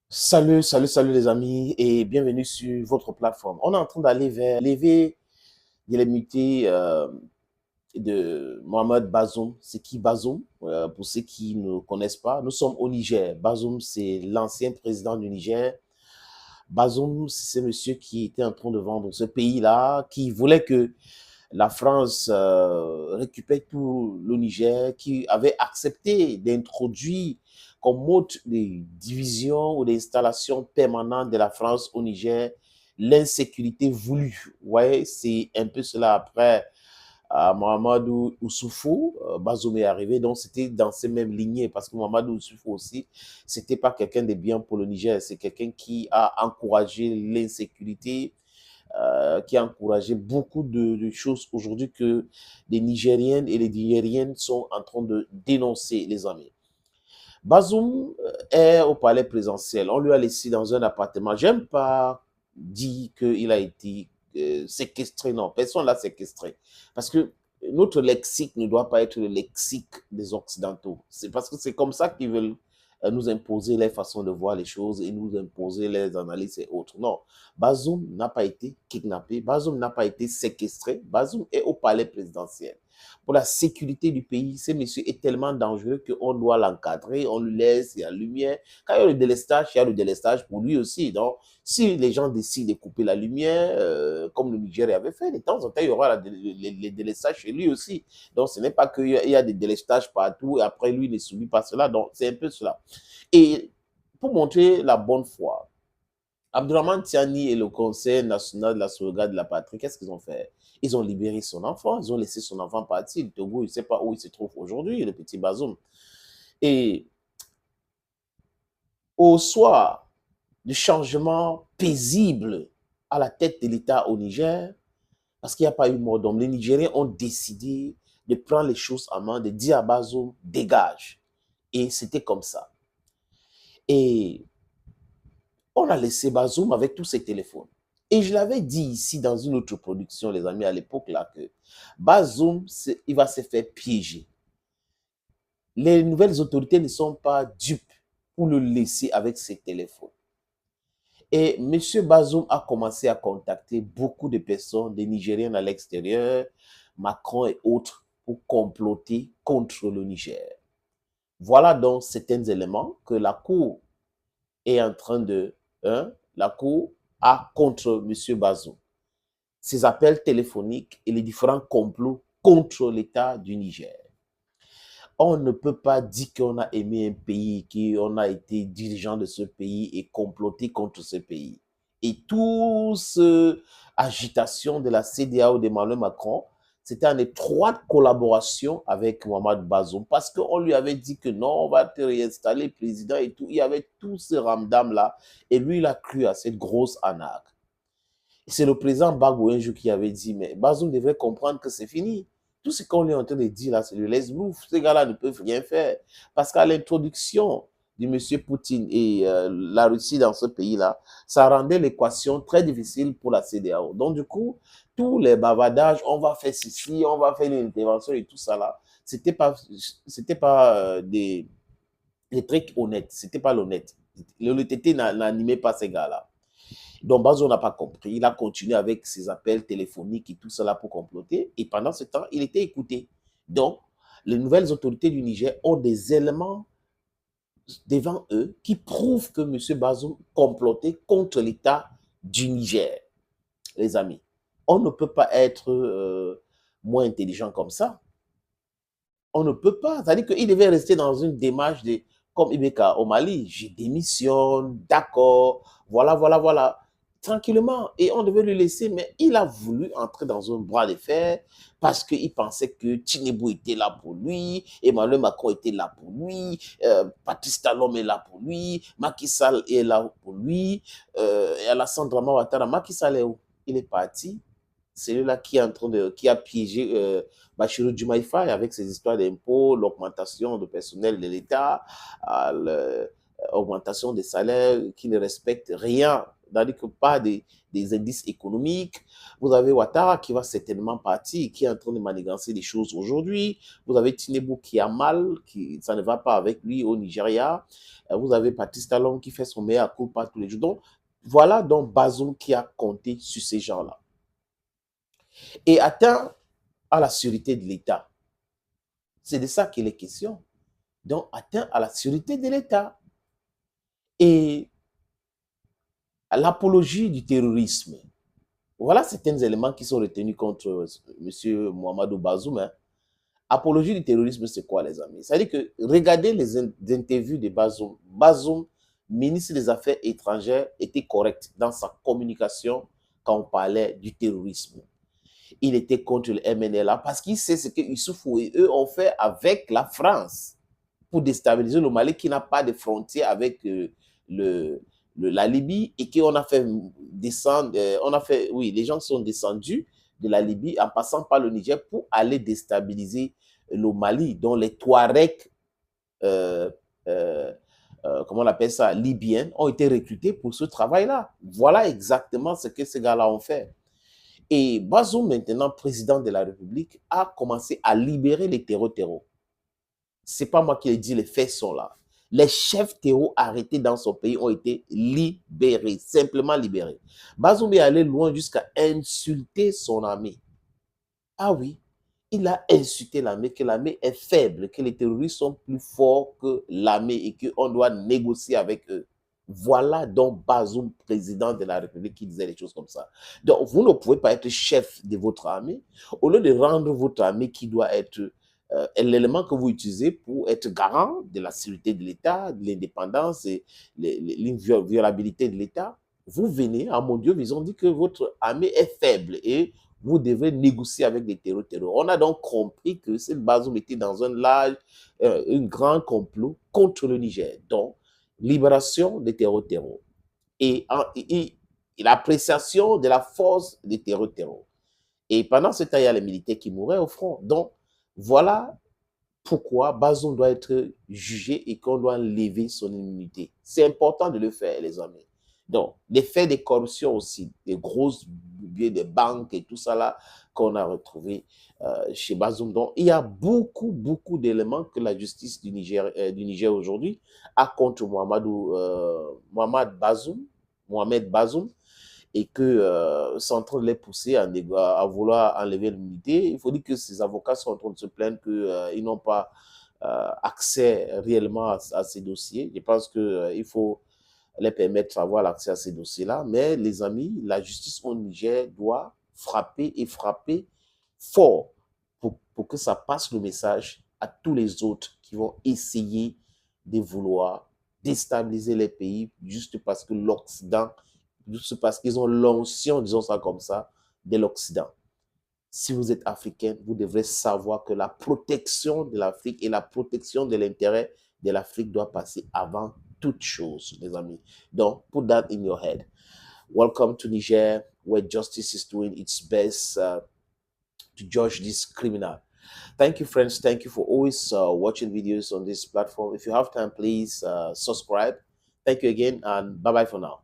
Salut les amis et bienvenue sur votre plateforme. On est en train d'aller vers l'éveil de l'immunité de Mohamed Bazoum. C'est qui Bazoum? Pour ceux qui ne connaissent pas, nous sommes au Niger. Bazoum, c'est l'ancien président du Niger. Bazoum, c'est monsieur qui était en train de vendre ce pays-là, qui voulait que la France récupère tout le Niger, qui avait accepté d'introduire comme mode de division ou d'installation permanente de la France au Niger l'insécurité voulue. Ouais, c'est un peu cela après Mohamedou Oussoufou, Bazoum est arrivé, donc c'était dans ces mêmes lignées, parce que Mohamedou Oussoufou aussi, c'était pas quelqu'un de bien pour le Niger, c'est quelqu'un qui a encouragé l'insécurité, qui a encouragé beaucoup de choses aujourd'hui que les Nigériennes et les Nigériennes sont en train de dénoncer, les amis. Bazoum est au palais présidentiel. On lui a laissé dans un appartement. J'aime pas dire qu'il a été séquestré. Non, personne l'a séquestré. Parce que notre lexique ne doit pas être le lexique des Occidentaux. C'est parce que c'est comme ça qu'ils veulent nous imposer les façons de voir les choses et nous imposer les analyses et autres. Non, Bazoum n'a pas été kidnappé, Bazoum n'a pas été séquestré, Bazoum est au palais présidentiel. Pour la sécurité du pays, ce monsieur est tellement dangereux qu'on doit l'encadrer, on lui laisse, il y a la lumière. Quand il y a le délestage, il y a le délestage pour lui aussi. Donc, si les gens décident de couper la lumière, comme le Nigeria avait fait, de temps en temps, il y aura les délestages chez lui aussi. Donc, ce n'est pas qu'il y a des délestages partout et après, lui, il ne subit pas cela. Donc, c'est un peu cela. Et pour montrer la bonne foi, Abdourahmane Tiani et le Conseil national de la sauvegarde de la patrie, qu'est-ce qu'ils ont fait? Ils ont libéré son enfant, ils ont laissé son enfant partir. Le Togo, il ne sait pas où il se trouve aujourd'hui, le petit Bazoum. Et au soir du changement paisible à la tête de l'État au Niger, parce qu'il n'y a pas eu mort d'homme, les Nigériens ont décidé de prendre les choses en main, de dire à Bazoum, dégage. Et c'était comme ça. Et on a laissé Bazoum avec tous ses téléphones. Et je l'avais dit ici dans une autre production, les amis, à l'époque, là, que Bazoum, il va se faire piéger. Les nouvelles autorités ne sont pas dupes pour le laisser avec ses téléphones. Et M. Bazoum a commencé à contacter beaucoup de personnes, des Nigériens à l'extérieur, Macron et autres, pour comploter contre le Niger. Voilà donc certains éléments que la Cour est en train de... la Cour a contre M. Bazoum. Ces appels téléphoniques et les différents complots contre l'État du Niger. On ne peut pas dire qu'on a aimé un pays, qu'on a été dirigeant de ce pays et comploté contre ce pays. Et toute cette agitation de la CEDEAO d'Emmanuel Macron, c'était en étroite collaboration avec Mohamed Bazoum parce qu'on lui avait dit que non, on va te réinstaller président et tout. Il y avait tous ces ramdams-là et lui, il a cru à cette grosse arnaque. C'est le président Gbagbo un jour qui avait dit, mais Bazoum devrait comprendre que c'est fini. Tout ce qu'on est en train de dire là, c'est le laisse-bouffe. Ces gars-là ne peuvent rien faire. Parce qu'à l'introduction du monsieur Poutine et la Russie dans ce pays-là, ça rendait l'équation très difficile pour la CEDEAO. Donc du coup, tous les bavardages, on va faire ceci, on va faire une intervention et tout ça là, c'était pas des trucs honnêtes. C'était pas l'honnête. L'honnêteté n'animait pas ces gars-là. Donc, Bazoum n'a pas compris. Il a continué avec ses appels téléphoniques et tout cela pour comploter. Et pendant ce temps, il était écouté. Donc, les nouvelles autorités du Niger ont des éléments devant eux qui prouvent que M. Bazoum complotait contre l'État du Niger. Les amis, on ne peut pas être moins intelligent comme ça. On ne peut pas. C'est-à-dire qu'il devait rester dans une démarche de, comme Ibeka au Mali, je démissionne, d'accord, voilà, tranquillement. Et on devait le laisser, mais il a voulu entrer dans un bras de fer parce qu'il pensait que Tinubu était là pour lui, Emmanuel Macron était là pour lui, Patrice Talon est là pour lui, Macky Sall est là pour lui, et Alassane Dramane Ouattara, Macky Sall est où? Il est parti. C'est lui-là qui a piégé Bachirou Diomaye Faye avec ses histoires d'impôts, l'augmentation du personnel de l'État, l'augmentation des salaires qui ne respectent rien c'est-à-dire que pas des indices économiques. Vous avez Ouattara qui va certainement partir, qui est en train de manigancer les choses aujourd'hui. Vous avez Tinubu qui a mal, qui, ça ne va pas avec lui au Nigeria. Vous avez Patrice Talon qui fait son meilleur coup par tous les jours. Donc, voilà donc Bazoum qui a compté sur ces gens-là. Et atteint à la sûreté de l'État. C'est de ça qu'il est question. Donc, atteint à la sûreté de l'État. Et l'apologie du terrorisme. Voilà certains éléments qui sont retenus contre M. Mohamedou Bazoum. Hein. Apologie du terrorisme, c'est quoi, les amis? C'est-à-dire que regardez les interviews de Bazoum. Bazoum, ministre des Affaires étrangères, était correct dans sa communication quand on parlait du terrorisme. Il était contre le MNLA parce qu'il sait ce que Issoufou et eux ont fait avec la France pour déstabiliser le Mali qui n'a pas de frontières avec la Libye et qu'on a fait descendre, oui, les gens sont descendus de la Libye en passant par le Niger pour aller déstabiliser le Mali, dont les Touaregs, euh, euh, comment on appelle ça, libyens, ont été recrutés pour ce travail-là. Voilà exactement ce que ces gars-là ont fait. Et Bazoum, maintenant président de la République, a commencé à libérer les terreaux. C'est pas moi qui l'ai dit, les faits sont là. Les chefs terreaux arrêtés dans son pays ont été libérés, simplement libérés. Bazoum est allé loin jusqu'à insulter son armée. Ah oui, il a insulté l'armée, que l'armée est faible, que les terroristes sont plus forts que l'armée et qu'on doit négocier avec eux. Voilà donc Bazoum, président de la République, qui disait des choses comme ça. Donc, vous ne pouvez pas être chef de votre armée. Au lieu de rendre votre armée qui doit être l'élément que vous utilisez pour être garant de la sécurité de l'État, de l'indépendance et l'inviolabilité de l'État, vous venez, ah mon Dieu, ils ont dit que votre armée est faible et vous devez négocier avec des terroristes. On a donc compris que cette Bazoum était dans un grand complot contre le Niger. Donc, libération des terroristes. Et l'appréciation de la force des terroristes. Et pendant ce temps, il y a les militaires qui mouraient au front. Donc, voilà pourquoi Bazoum doit être jugé et qu'on doit lever son immunité. C'est important de le faire, les amis. Donc, les faits de corruption aussi, des grosses billets de banques et tout ça là qu'on a retrouvé chez Bazoum. Donc, il y a beaucoup d'éléments que la justice du Niger aujourd'hui a contre Mohamed Bazoum, et que c'est en train de les pousser à vouloir enlever l'immunité. Il faut dire que ces avocats sont en train de se plaindre qu'ils n'ont pas accès réellement à ces dossiers. Je pense qu'il faut les permettre d'avoir l'accès à ces dossiers-là. Mais les amis, la justice au Niger doit frapper et frapper fort pour que ça passe le message à tous les autres qui vont essayer de vouloir déstabiliser les pays juste parce que l'Occident, juste parce qu'ils ont l'onction, disons ça comme ça, de l'Occident. Si vous êtes africain, vous devrez savoir que la protection de l'Afrique et la protection de l'intérêt de l'Afrique doit passer avant toute chose, les amis. Donc, put that in your head. Welcome to Niger, where justice is doing its best to judge this criminal. Thank you, friends. Thank you for always watching videos on this platform. If you have time, please subscribe. Thank you again, and bye-bye for now.